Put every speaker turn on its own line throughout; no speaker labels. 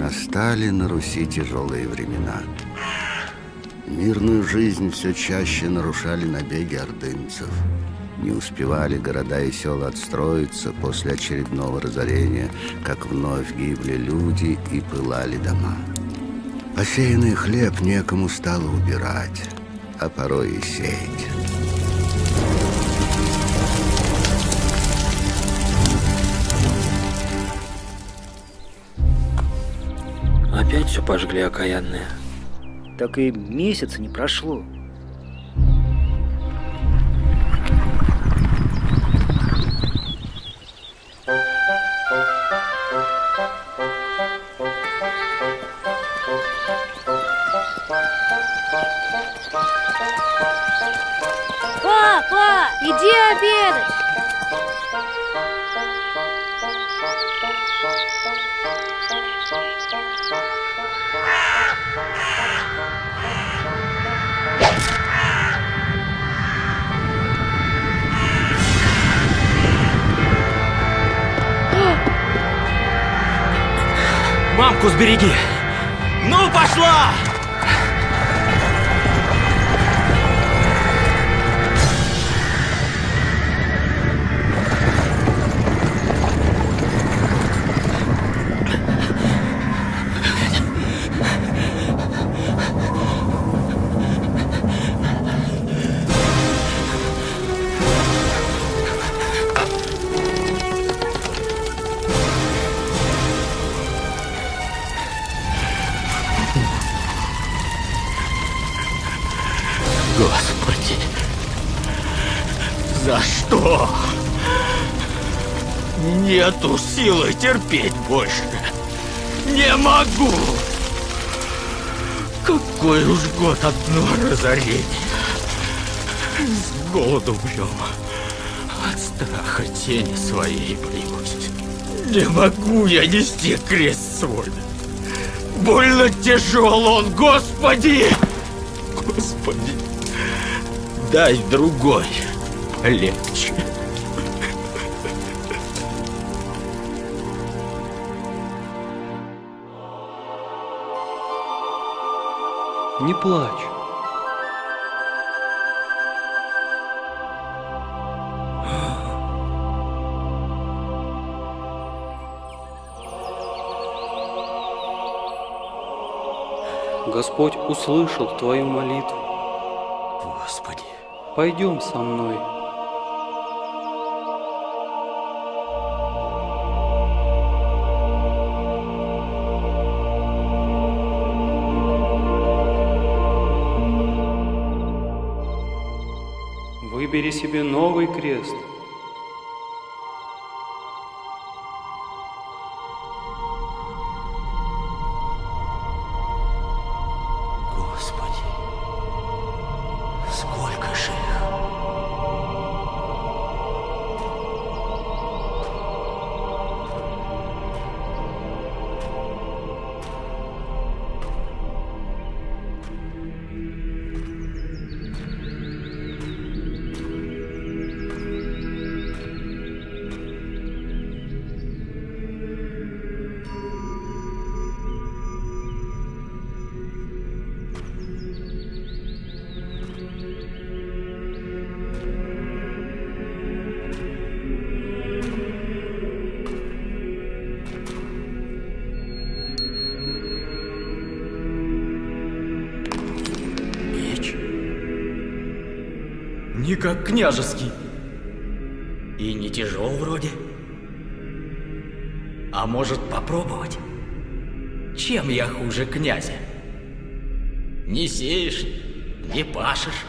Настали на Руси тяжелые времена. Мирную жизнь все чаще нарушали набеги ордынцев. Не успевали города и села отстроиться после очередного разорения, как вновь гибли люди и пылали дома. Посеянный хлеб некому стало убирать, а порой и сеять.
Опять все пожгли окаянные.
Так и месяца не прошло.
Папа, иди обедать!
Мамку сбереги! Ну, пошла! Господи, за что? Нету силы терпеть больше. Не могу. Какой уж год одно разорение. С голоду умрем. От страха тени своей боюсь. Не могу я нести крест свой. Больно тяжел он, Господи! Господи, дай другой, легче.
Не плачь. Господь услышал твою молитву.
Господи.
Пойдем со мной. Выбери себе новый крест.
Господи, сколько же их? Не как княжеский. И не тяжел вроде. А может попробовать? Чем я хуже князя? Не сеешь, не пашешь.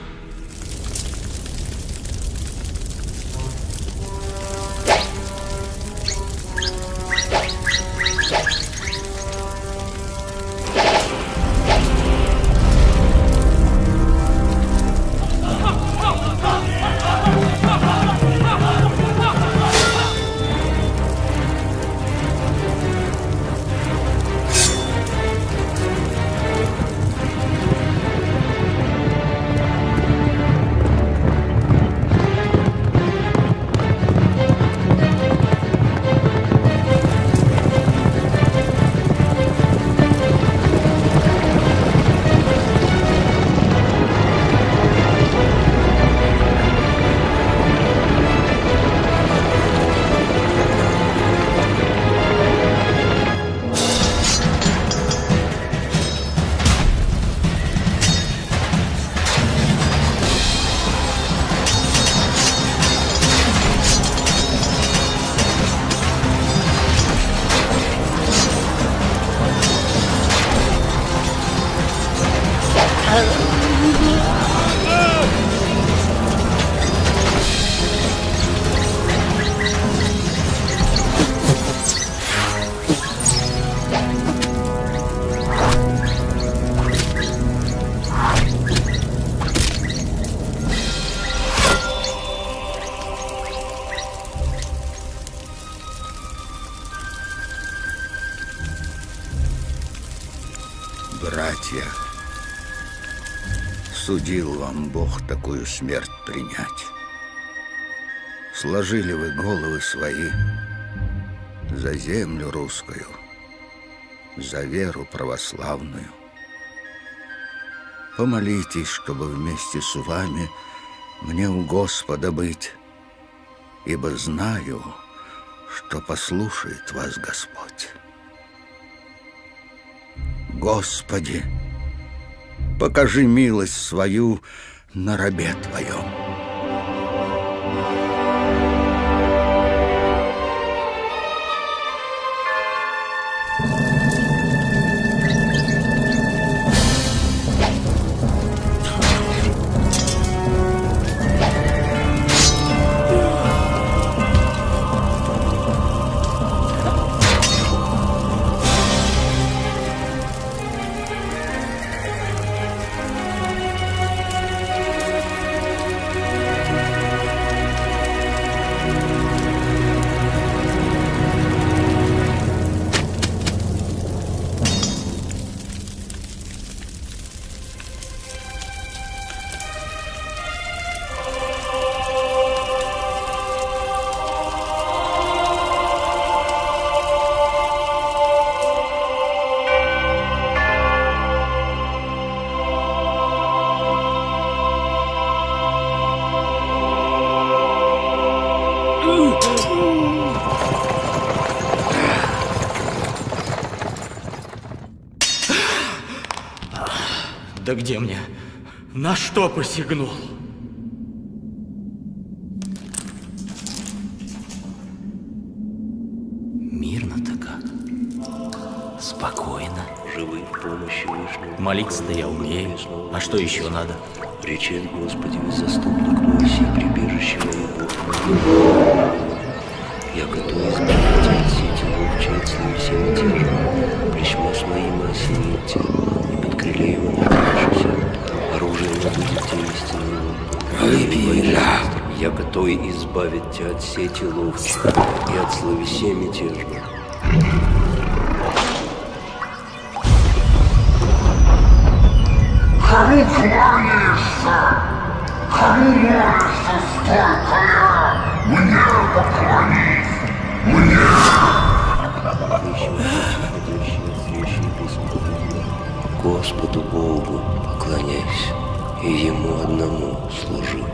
братья, судил вам Бог такую смерть принять. Сложили вы головы свои за землю русскую, за веру православную. Помолитесь, чтобы вместе с вами мне у Господа быть, ибо знаю, что послушает вас Господь. Господи, покажи милость свою на рабе Твоем.
Да где мне? На что посягнул? Мирно-то как. Спокойно.
Живы в помощи Вышнего.
Молиться-то я умею. А что еще надо?
Речет Господи, заступник мой, сей прибежище мое, Бог мой. Я готов избавить от сети ловчей, от славы всеми тяжем. Плечма с моим осените, и под крыле его надежишься. Оружие не будет тебе истинного. Я готов избавить тебя от сети ловчей, и от славы всеми тяжем.
Кому кланяешься? Кому молишься, столько я? Мне поклонись! Мне!
Господу Богу поклоняйся, и Ему одному служи.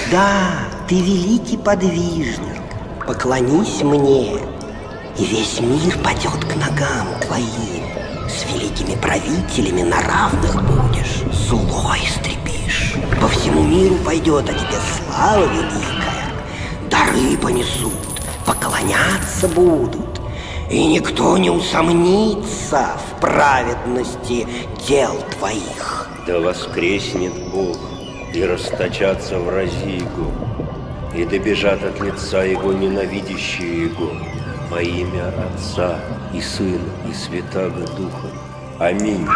Да, ты великий подвижник, поклонись мне, и весь мир падет к ногам твоим. С великими правителями на равных будешь, зло истребишь. По всему миру пойдет о тебе слава великая. Дары понесут, поклоняться будут, и никто не усомнится в праведности дел твоих.
Да воскреснет Бог, и расточатся врази Его, и добежат от лица Его ненавидящие Его, во имя Отца и Сына и Святаго Духа. Аминь.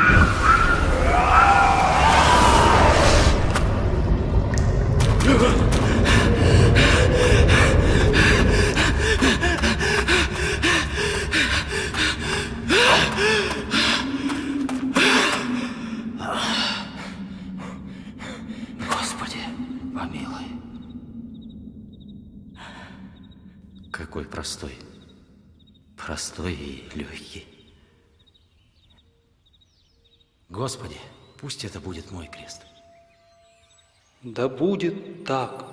Господи, помилуй. Какой простой и легкий. Господи, пусть это будет мой крест.
Да будет так.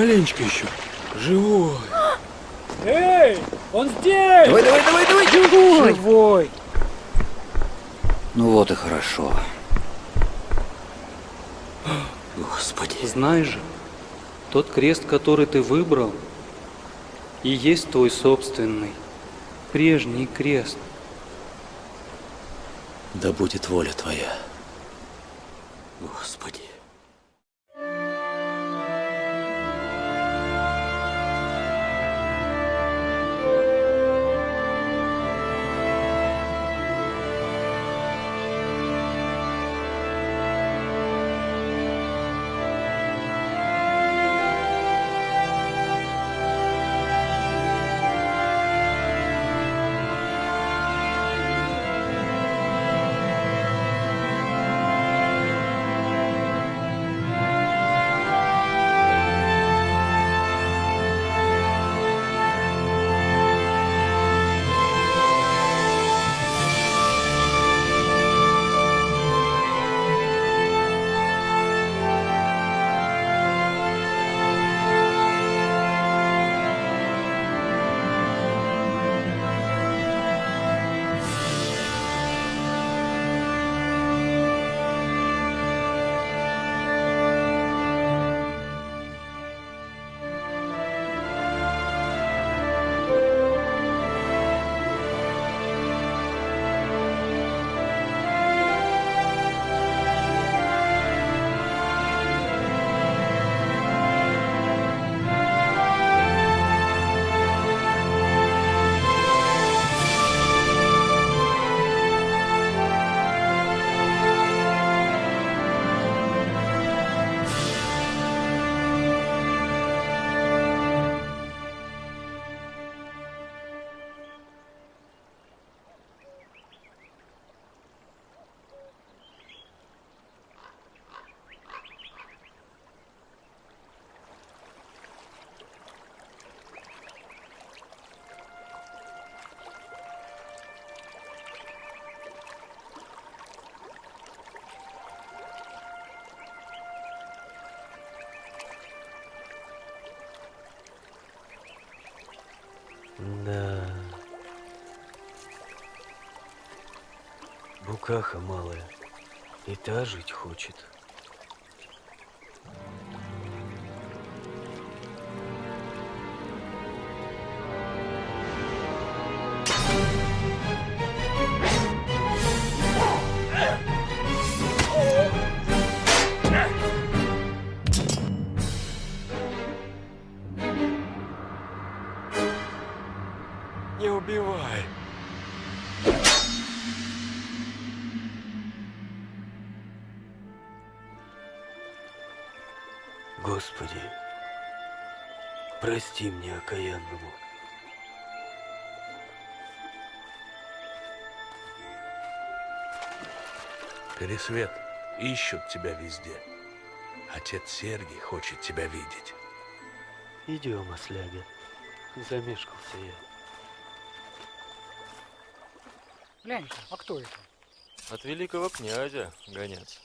маленечко еще. Живой.
Эй, он здесь!
Давай!
Живой!
Ну вот и хорошо. Господи.
Знаешь же, тот крест, который ты выбрал, и есть твой собственный, прежний крест.
Да будет воля твоя.
Господи.
Да. Букаха малая. И та жить хочет.
Не убивай.
Господи, прости мне окаянному.
Пересвет, ищут тебя везде. Отец Сергий хочет тебя видеть.
Идем, осляга. Замешкался я.
Глянь, а кто это?
От великого князя, гонец.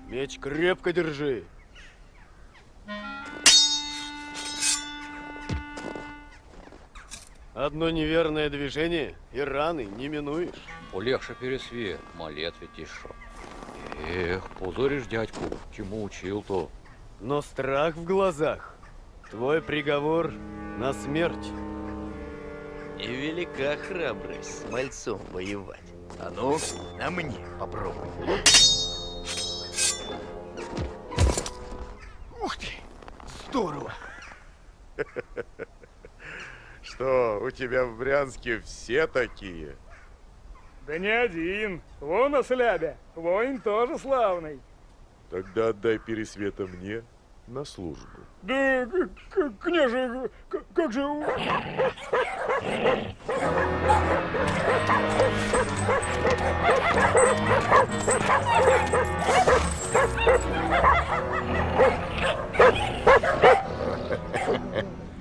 Меч крепко держи. Одно неверное движение, и раны не минуешь.
Полегше, Пересвет, малет ведь еще. Эх, позоришь дядьку, чему учил-то.
Но страх в глазах. Твой приговор на смерть.
И велика храбрость с мальцом воевать. А ну, на мне попробуй.
Ух ты! Здорово!
Что, у тебя в Брянске все такие?
Да не один. Вон ослябя. Воин тоже славный.
Тогда отдай Пересвета мне на службу.
Да, княже, как же...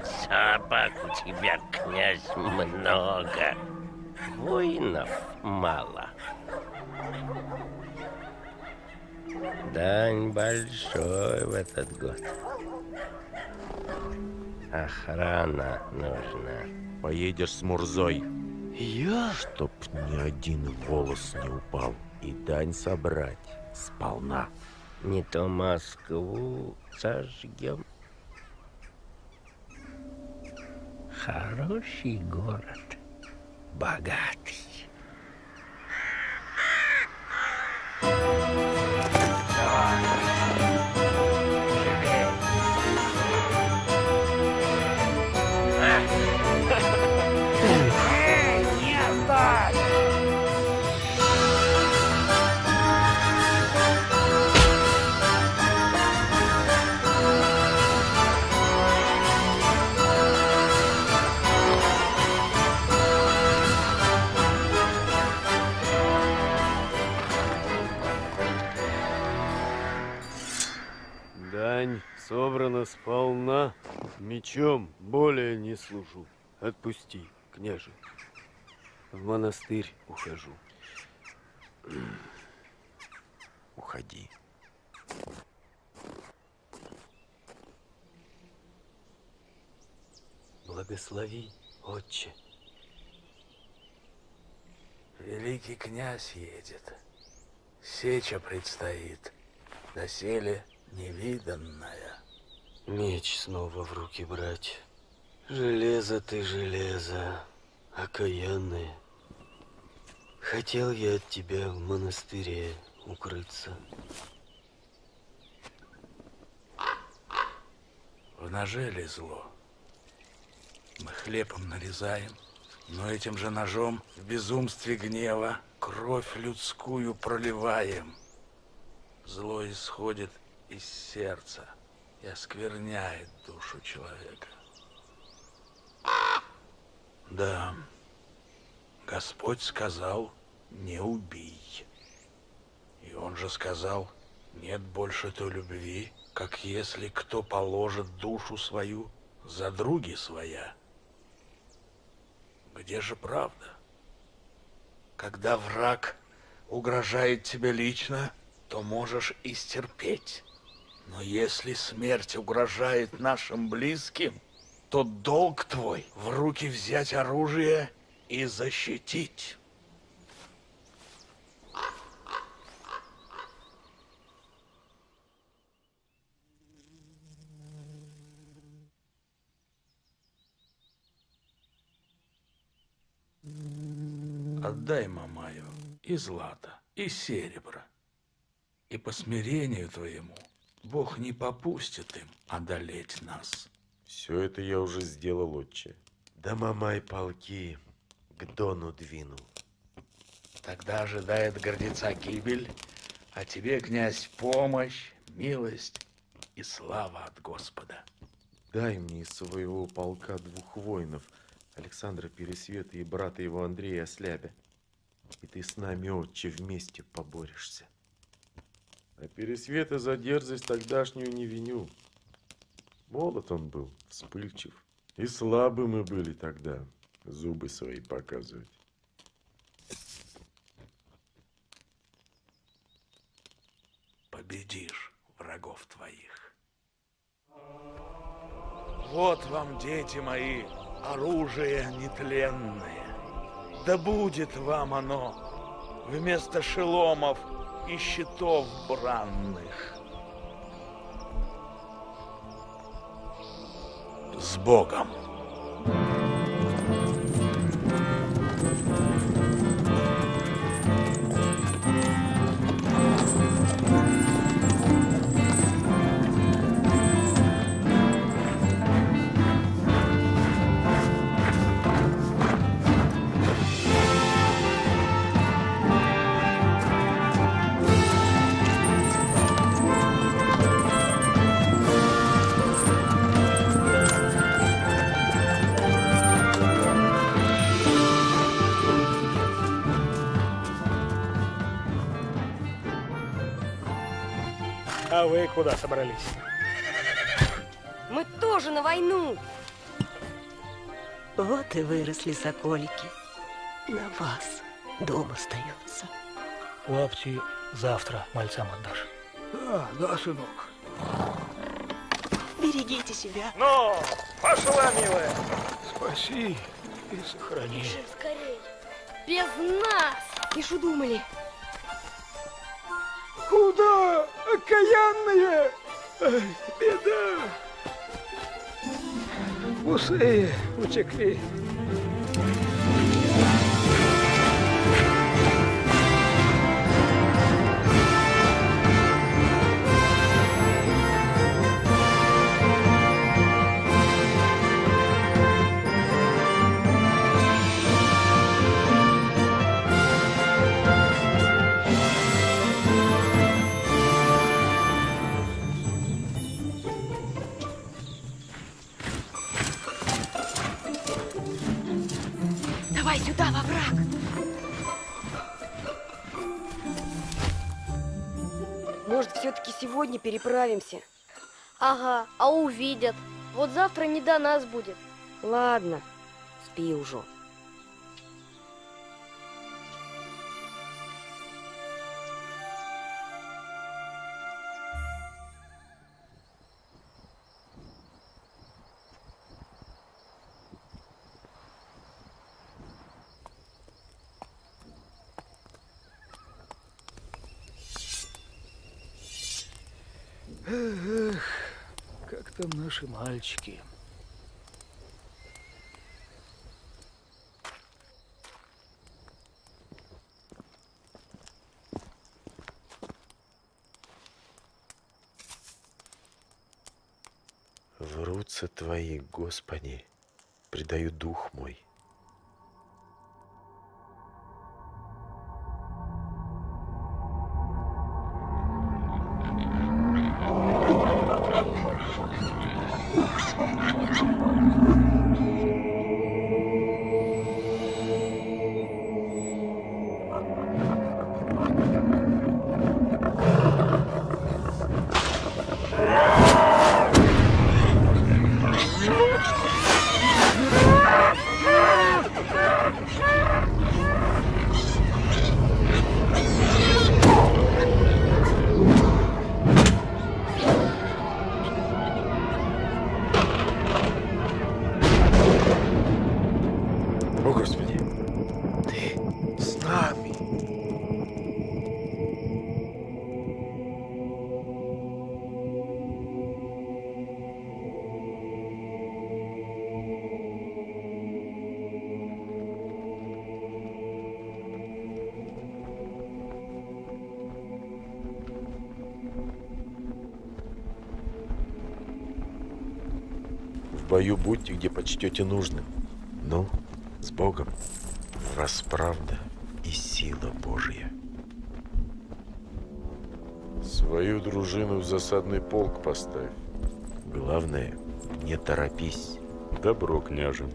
Собак у тебя, князь, много. Воинов
Дань большой в этот год. Охрана нужна.
Поедешь с Мурзой.
Я?
Чтоб ни один волос не упал. И дань собрать сполна.
Не то Москву сожгем. Хороший город, богатый.
Дань собрана сполна. Мечом более не служу. Отпусти, княже. В монастырь ухожу. Уходи.
Благослови, отче.
Великий князь едет. Сеча предстоит. Доселе невиданная.
Меч снова в руки брать. Железо ты, железо, окаянное. Хотел я от тебя в монастыре укрыться.
В ноже ли зло? Мы хлебом нарезаем, но этим же ножом в безумстве гнева кровь людскую проливаем. Зло исходит из сердца и оскверняет душу человека. Да, Господь сказал, не убий. И Он же сказал, нет больше той любви, как если кто положит душу свою за други своя. Где же правда? Когда враг угрожает тебе лично, то можешь и стерпеть. Но если смерть угрожает нашим близким, то долг твой в руки взять оружие и защитить. Отдай Мамаю и злато, и серебро, и по смирению твоему Бог не попустит им одолеть нас.
Все это я уже сделал, отче. Да Мамай полки к Дону двинул.
Тогда ожидает гордеца гибель, а тебе, князь, помощь, милость и слава от Господа.
Дай мне из своего полка 2 воинов, Александра Пересвета и брата его Андрея Ослябя. И ты с нами, отче, вместе поборешься. А Пересвета за дерзость тогдашнюю не виню. Молод он был, вспыльчив. И слабы мы были тогда, зубы свои показывать.
Победишь врагов твоих. Вот вам, дети мои, оружие нетленное. Да будет вам оно вместо шеломов и щитов бранных. С Богом!
А вы куда собрались?
Мы тоже на войну.
Вот и выросли соколики. На вас дом остается.
Лапти завтра мальцам отдашь.
Да, сынок.
Берегите себя.
Ну, пошла, милая. Спаси и сохрани.
Скорей. Без нас. И что думали?
Куда, окаянные? Ай, беда. Усы утекли.
Давай сюда, во враг. Может, все-таки сегодня переправимся?
Ага, а увидят. Вот завтра не до нас будет.
Ладно, спи уже.
Эх, как там наши мальчики?
В руце Твои, Господи, предаю дух мой. О, Господи, Ты с нами. В бою будьте, где почтете нужным. Ну, с Богом, расправда и сила Божья. Свою дружину в засадный полк поставь. Главное, не торопись. Добро, княже.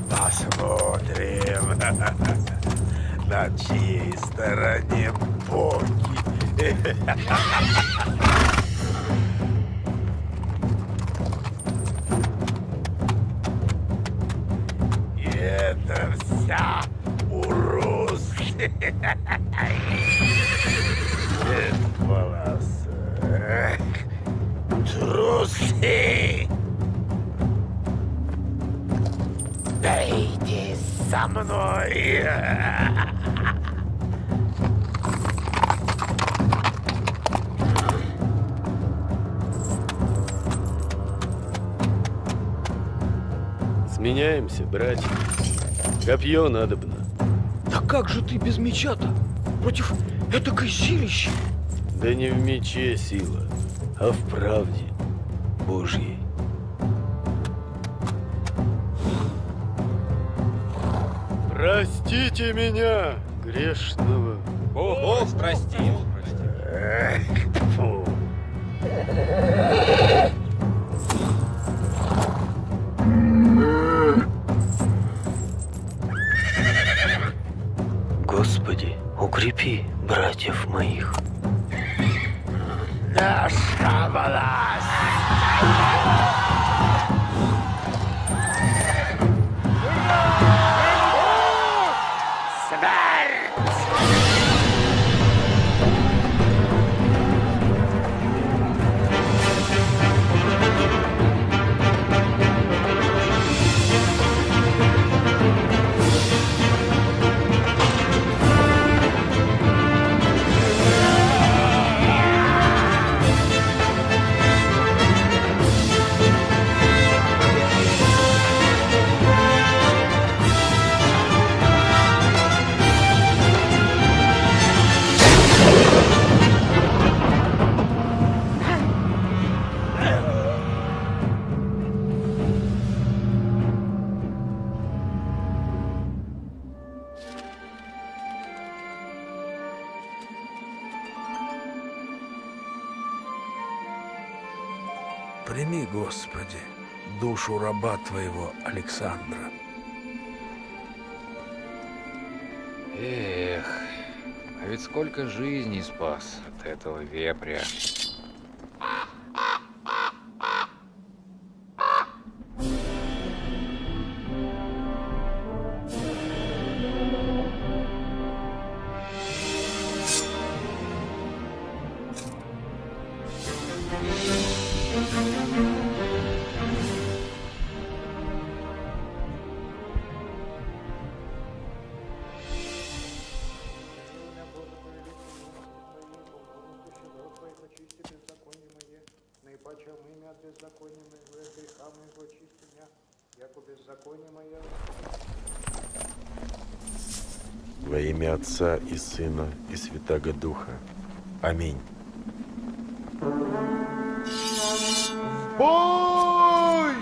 Посмотрим, на чьей стороне боги. И это вся урус. Волосы. Трусы. Да иди со мной.
Сменяемся, братья. Копье надобно.
Да как же ты без меча-то? Против этакой силищи?
Да не в мече сила, а в правде Божьей. Простите меня, грешного.
Бог простил.
их.
Прими, Господи, душу раба Твоего Александра.
Эх, а ведь сколько жизней спас от этого вепря.
Во имя Отца и Сына и Святаго Духа. Аминь.
Бой!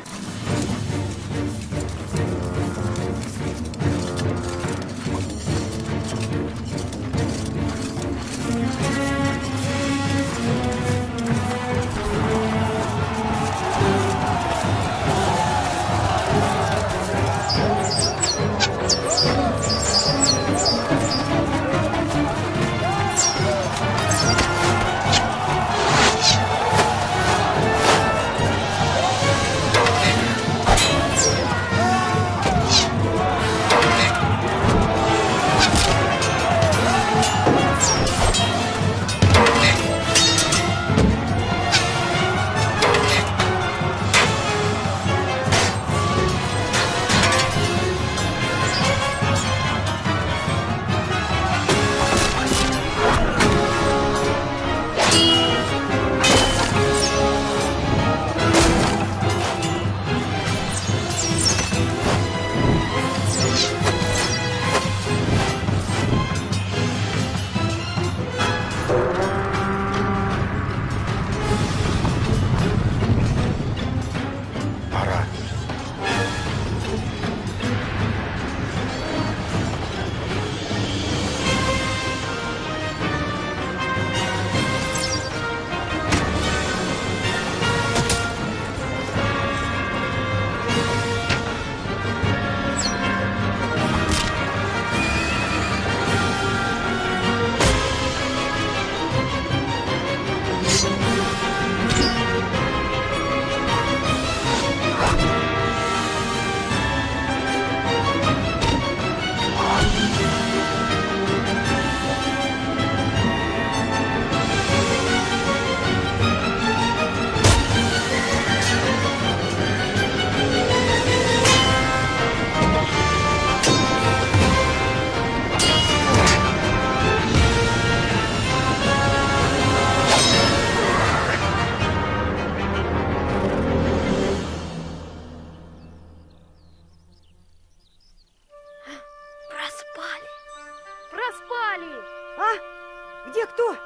Где кто?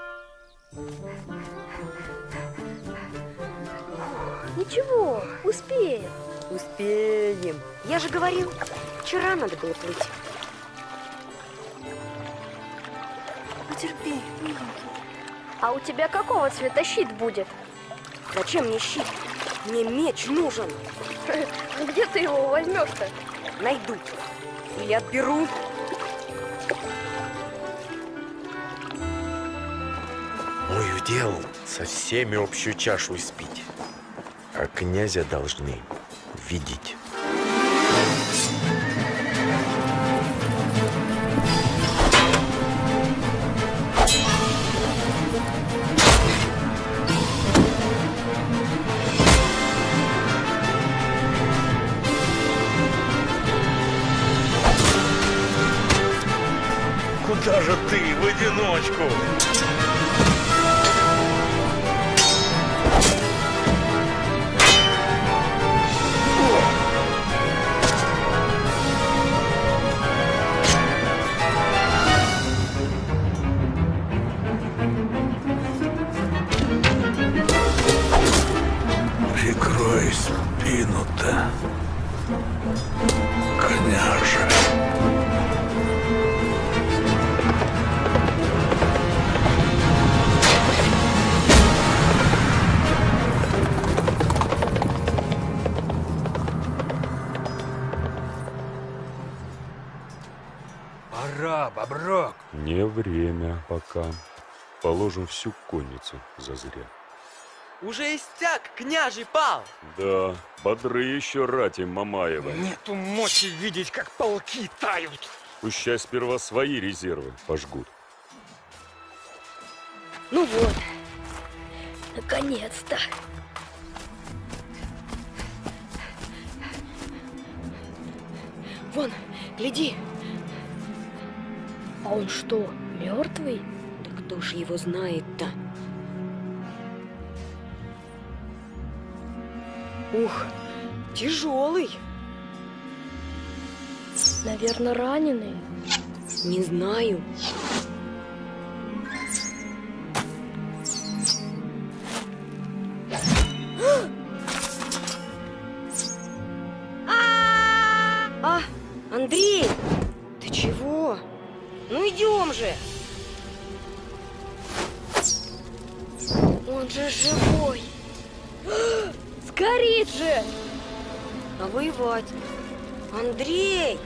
Ничего, успеем.
Успеем.
Я же говорил, вчера надо было плыть.
Потерпи, миленький.
А у тебя какого цвета щит будет?
Зачем мне щит? Мне меч нужен.
Где ты его возьмешь-то?
Найду. Или отберу.
Мой удел со всеми общую чашу испить, а князя должны видеть.
Куда же ты в одиночку? Прикрой спину-то, княже.
Пора, Боброк.
Не время пока. Положим всю конницу зазря.
Уже истяк, княжий пал.
Да, бодры еще рати Мамаева.
Нету мочи видеть, как полки тают.
Пущай сперва свои резервы пожгут.
Ну вот, наконец-то.
Вон, гляди.
А он что, мертвый?
Да кто ж его знает-то? Ух, тяжелый.
Наверное, раненый.
Не знаю. А, Андрей, ты чего? Ну идем же.
Он же живой. Сгорит же.
А воевать? Андрей!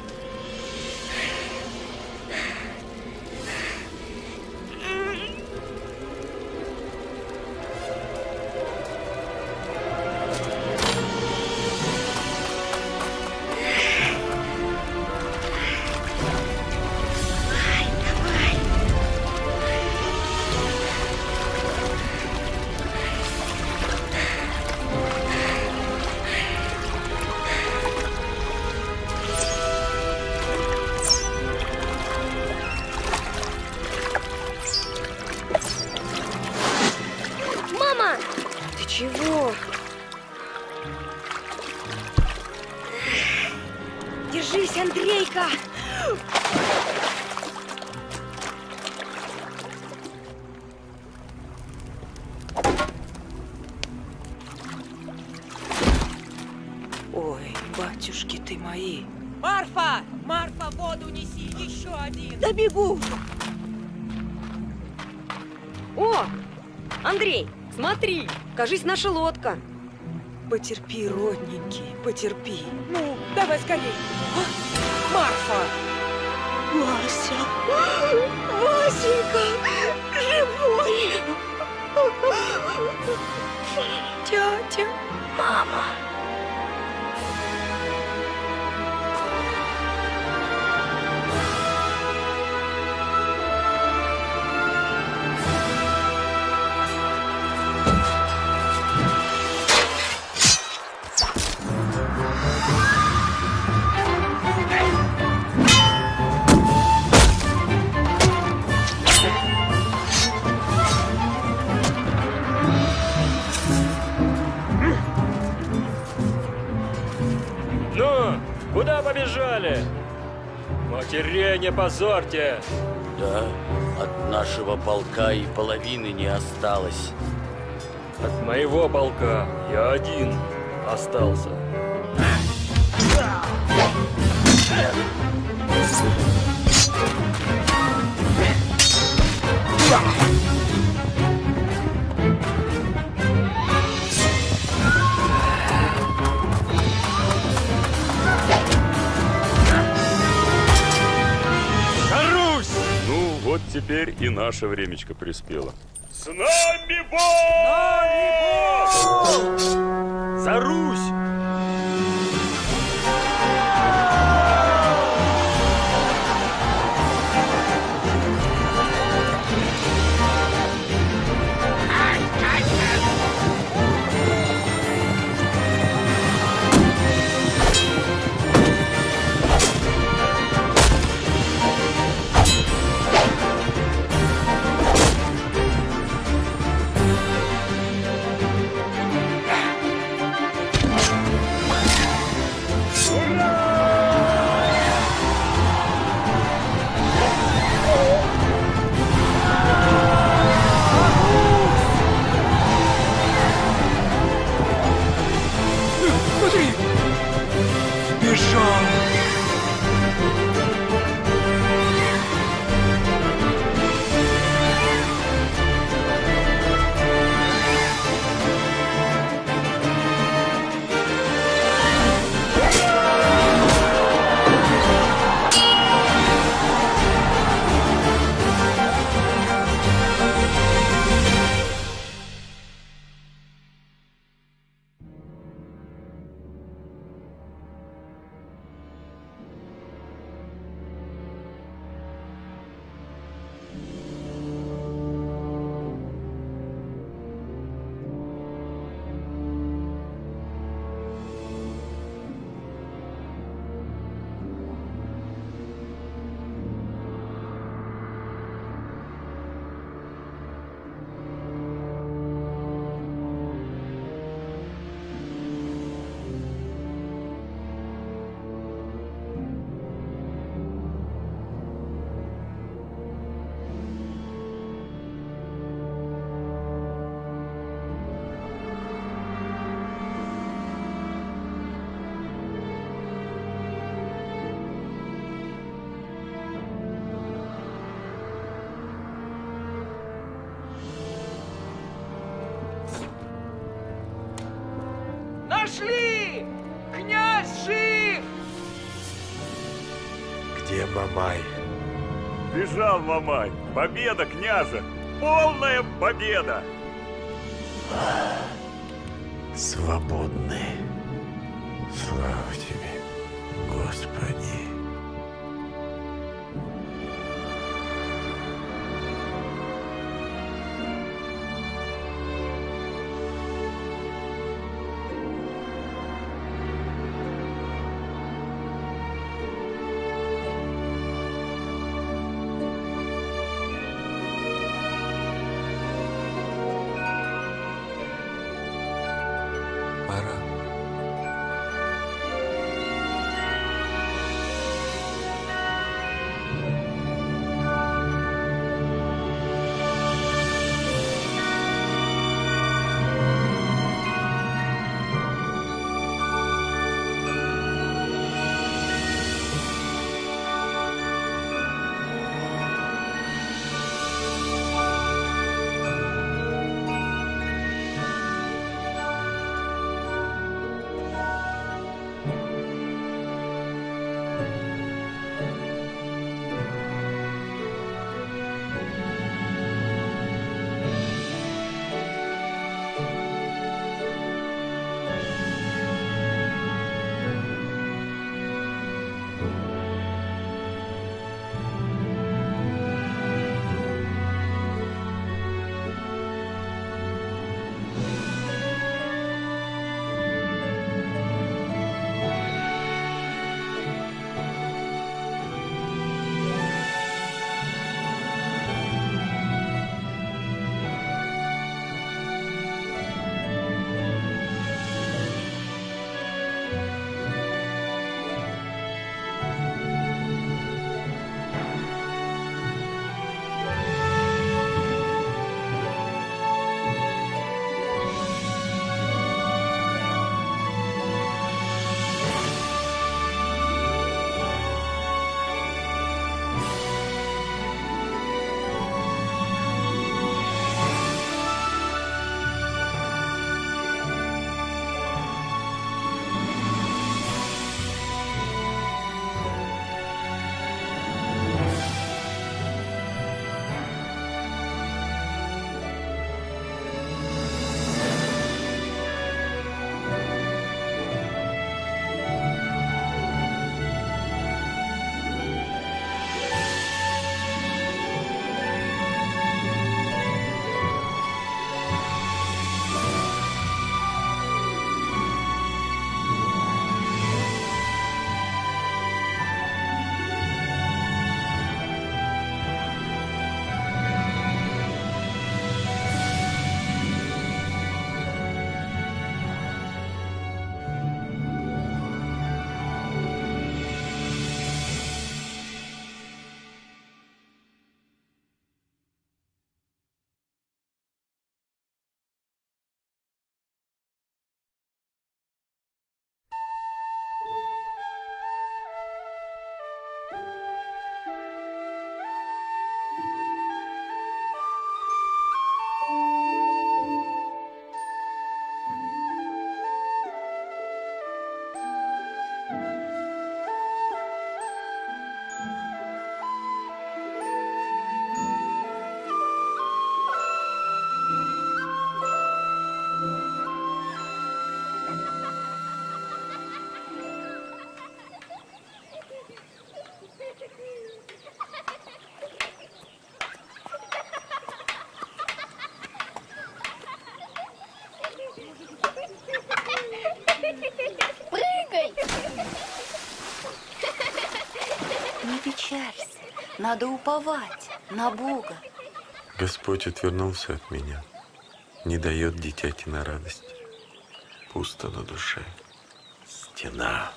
Мама!
Ты чего? Держись, Андрейка!
Ой, батюшки ты мои.
Марфа! Марфа, воду неси! Еще один!
Да бегу! О! Андрей, смотри! Кажись, наша лодка.
Потерпи, родненький, потерпи. Ну, давай скорей. А? Марфа!
Вася! Васенька! Живой! Тетя!
Мама!
Ну, куда побежали? Матерей не позорьте!
Да, от нашего полка и половины не осталось.
От моего полка я один остался.
теперь и наше времечко приспело.
С нами Бог!
За Русь!
Смотри! Бежал!
Нашли! Князь жив!
Где Мамай?
Бежал Мамай. Победа князя. Полная победа.
Свободны. Слава тебе, Господи.
Пора.
печалься. Надо уповать на Бога.
Господь отвернулся от меня, не дает дитяти на радость. Пусто на душе. Стена.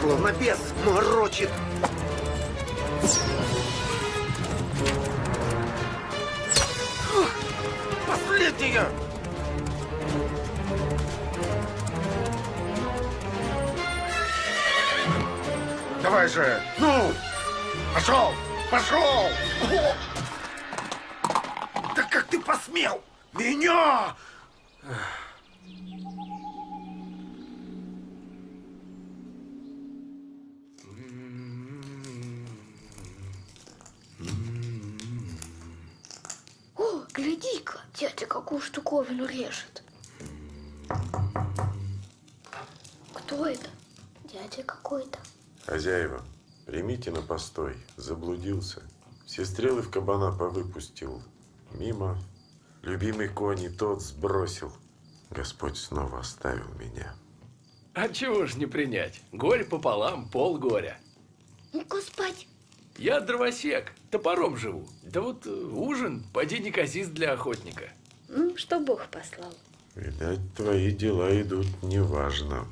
Словно бес морочит. Последняя!
Давай же! Ну! Пошел! Пошел!
Да как ты посмел? Меня!
О, гляди-ка, дядя какую штуковину режет. Кто это? Дядя какой-то.
Хозяева, примите на постой. Заблудился. Все стрелы в кабана повыпустил. Мимо. Любимый конь и тот сбросил. Господь снова оставил меня.
А чего ж не принять? Горе пополам, полгоря.
Ну-ка спать.
Я дровосек, топором живу. Да вот ужин, поди неказист для охотника.
Ну, что Бог послал.
Видать, твои дела идут неважно.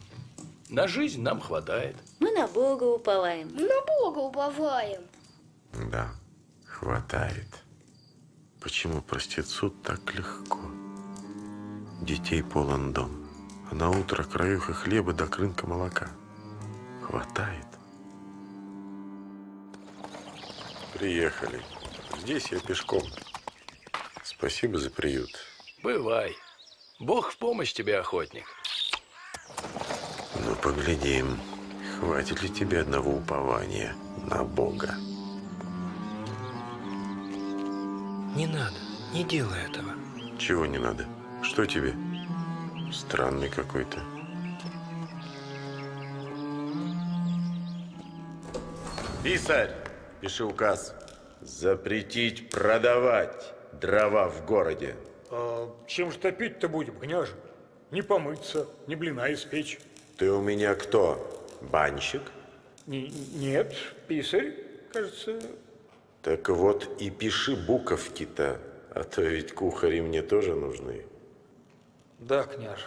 На жизнь нам хватает.
Мы на Бога уповаем.
Мы на Бога уповаем.
Да, хватает. Почему простецу так легко? Детей полон дом, а на утро краюха хлеба до крынка молока. Хватает. Приехали. Здесь я пешком. Спасибо за приют.
Бывай. Бог в помощь тебе, охотник.
Ну, поглядим, хватит ли тебе одного упования на Бога.
Не надо, не делай этого.
Чего не надо? Что тебе? Странный какой-то. Писарь, пиши указ. Запретить продавать дрова в городе.
А чем же топить-то будем, княже? Не помыться, не блина испечь.
Ты у меня кто? Банщик?
Нет, писарь, кажется.
Так вот и пиши буковки-то, а то ведь кухари мне тоже нужны.
Да, княже.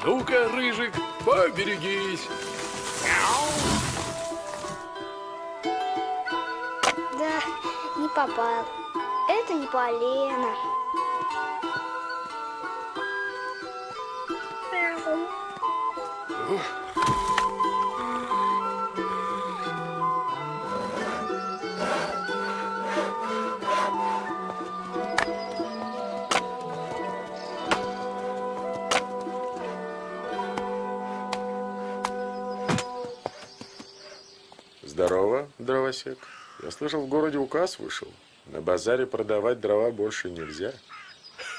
Ну-ка, Рыжик, поберегись.
Да, не попал. Это не полено.
Здорово, дровосек. Я слышал, в городе указ вышел. На базаре продавать дрова больше нельзя.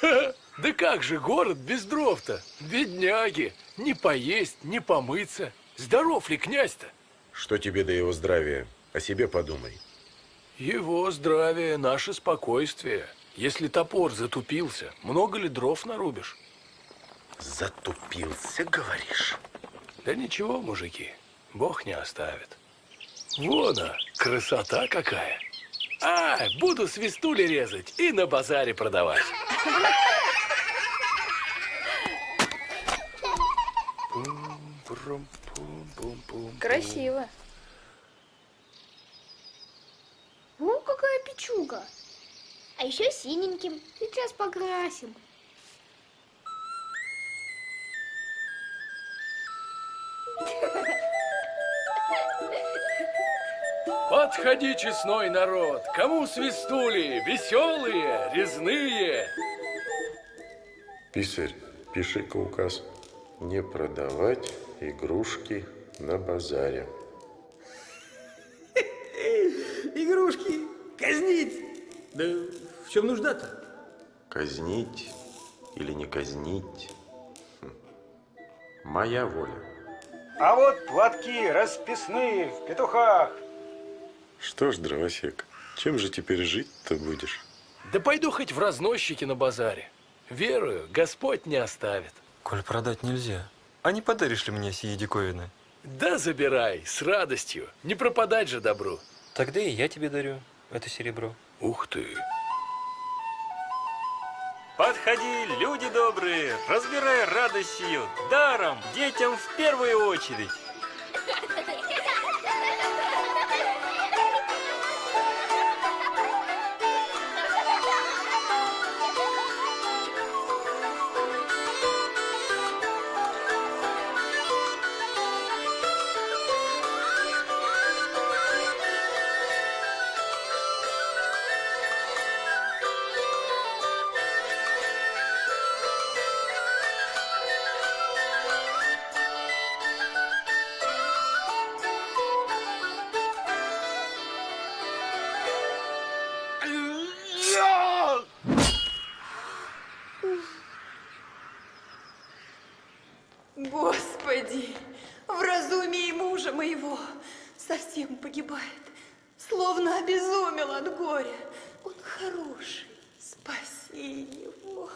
Да как же город без дров-то? Бедняги. Не поесть, не помыться. Здоров ли князь-то?
Что тебе до его здравия? О себе подумай.
Его здравие, наше спокойствие. Если топор затупился, много ли дров нарубишь?
Затупился, говоришь?
Да ничего, мужики, Бог не оставит. Вон она, красота какая. Буду свистули резать и на базаре продавать.
Красиво. О, какая печуга. А еще синеньким. Сейчас покрасим.
Подходи, честной народ, кому свистули, веселые, резные.
Писарь, пиши-ка указ. Не продавать игрушки на базаре.
Игрушки казнить. Да в чем нужда-то?
Казнить или не казнить. Моя воля.
А вот платки расписные в петухах.
Что ж, дровосек, чем же теперь жить-то будешь?
Да пойду хоть в разносчики на базаре. Верую, Господь не оставит.
Коль продать нельзя, а не подаришь ли мне сие диковины?
Да забирай, с радостью. Не пропадать же добру.
Тогда и я тебе дарю это серебро.
Ух ты.
Подходи, люди добрые, разбирай радость сию, даром, детям в первую очередь.
Господи, вразумей мужа моего, совсем погибает, словно обезумел от горя. Он хороший, спаси его.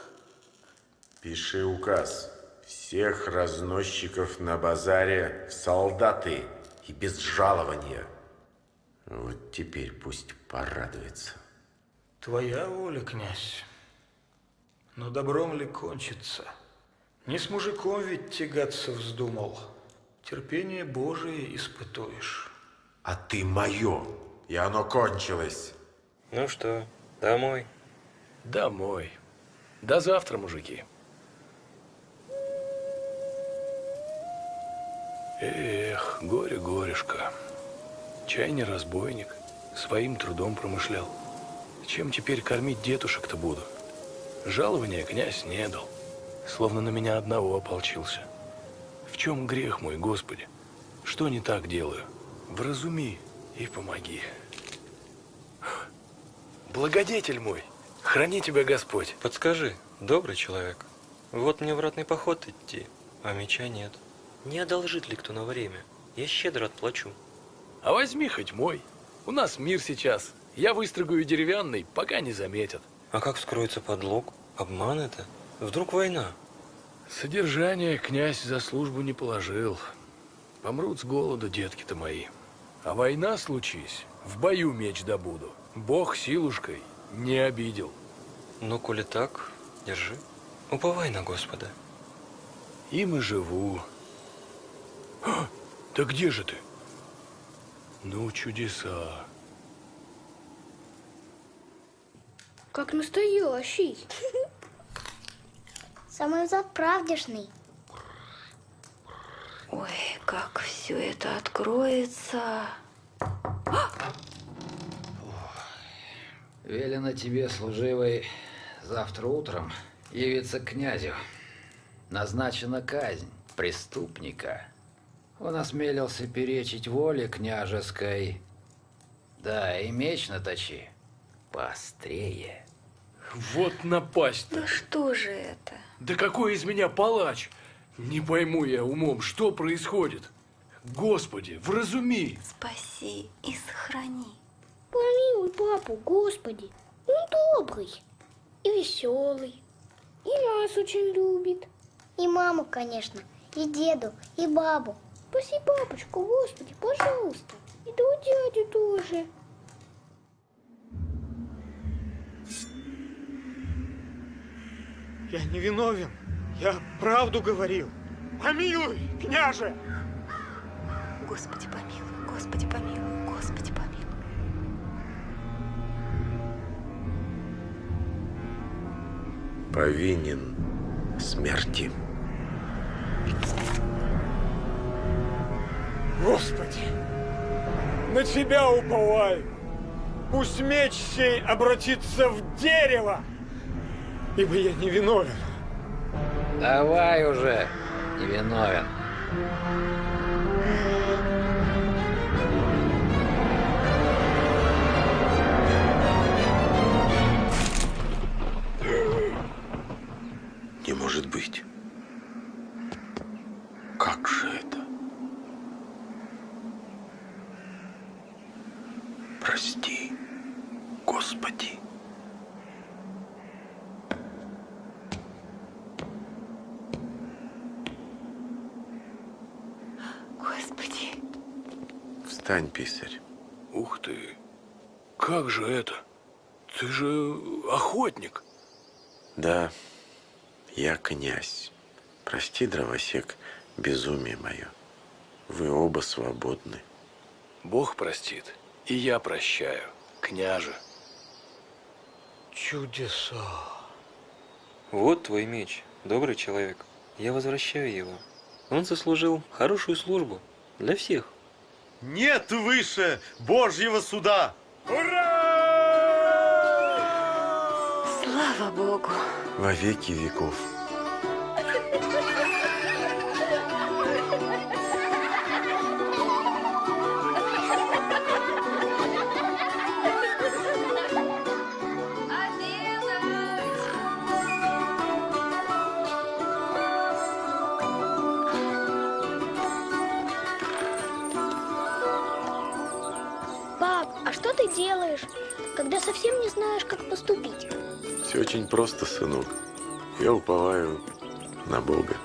Пиши указ. Всех разносчиков на базаре в солдаты и без жалования. Вот теперь пусть порадуется.
Твоя воля, князь. Но добром ли кончится? Не с мужиком ведь тягаться вздумал. Терпение Божие испытуешь.
А ты мое, и оно кончилось.
Ну что, домой?
Домой. До завтра, мужики. Эх, горе-горешко. Чай не разбойник, своим трудом промышлял. Чем теперь кормить детушек-то буду? Жалования князь не дал, словно на меня одного ополчился. В чем грех мой, Господи? Что не так делаю? Вразуми и помоги. Благодетель мой, храни тебя Господь.
Подскажи, добрый человек, вот мне в ратный поход идти, а меча нет. Не одолжит ли кто на время? Я щедро отплачу.
А возьми хоть мой. У нас мир сейчас. Я выстрогаю деревянный, пока не заметят.
А как вскроется подлог? Обман это? Вдруг война?
Содержание князь за службу не положил. Помрут с голоду детки-то мои. А война случись, в бою меч добуду. Бог силушкой не обидел.
Ну, коли так, держи. Уповай на Господа.
Им и живу. Да где же ты? Ну, чудеса.
Как настоящий.
Самый заправдешный.
Ой, как все это откроется.
Велено тебе, служивый, завтра утром явиться к князю. Назначена казнь преступника. Он осмелился перечить воле княжеской. Да, и меч наточи поострее.
Вот напасть-то.
Да что же это?
Да какой из меня палач? Не пойму я умом, что происходит. Господи, вразуми.
Спаси и сохрани.
Помилуй папу, Господи. Он добрый и веселый. И нас очень любит. И маму, конечно, и деду, и бабу. Спаси папочку, Господи, пожалуйста. И того дядю тоже.
Я не виновен. Я правду говорил. Помилуй, княже!
Господи, помилуй, Господи, помилуй, Господи, помилуй.
Повинен смерти.
Господи, на тебя уповаю. Пусть меч сей обратится в дерево, ибо я не виновен.
Давай уже, не виновен.
прости, Господи.
Господи.
Встань, писарь.
Ух ты. Как же это? Ты же охотник.
Да, я князь. Прости, дровосек, безумие мое. Вы оба свободны.
Бог простит, и я прощаю, княже.
Чудеса. Вот твой меч, добрый человек. Я возвращаю его. Он заслужил хорошую службу для всех.
Нет выше Божьего суда!
Слава Богу.
Во веки веков.
Пап, а что ты делаешь, когда совсем не знаешь, как поступить?
Все очень просто, сынок. Я уповаю на Бога.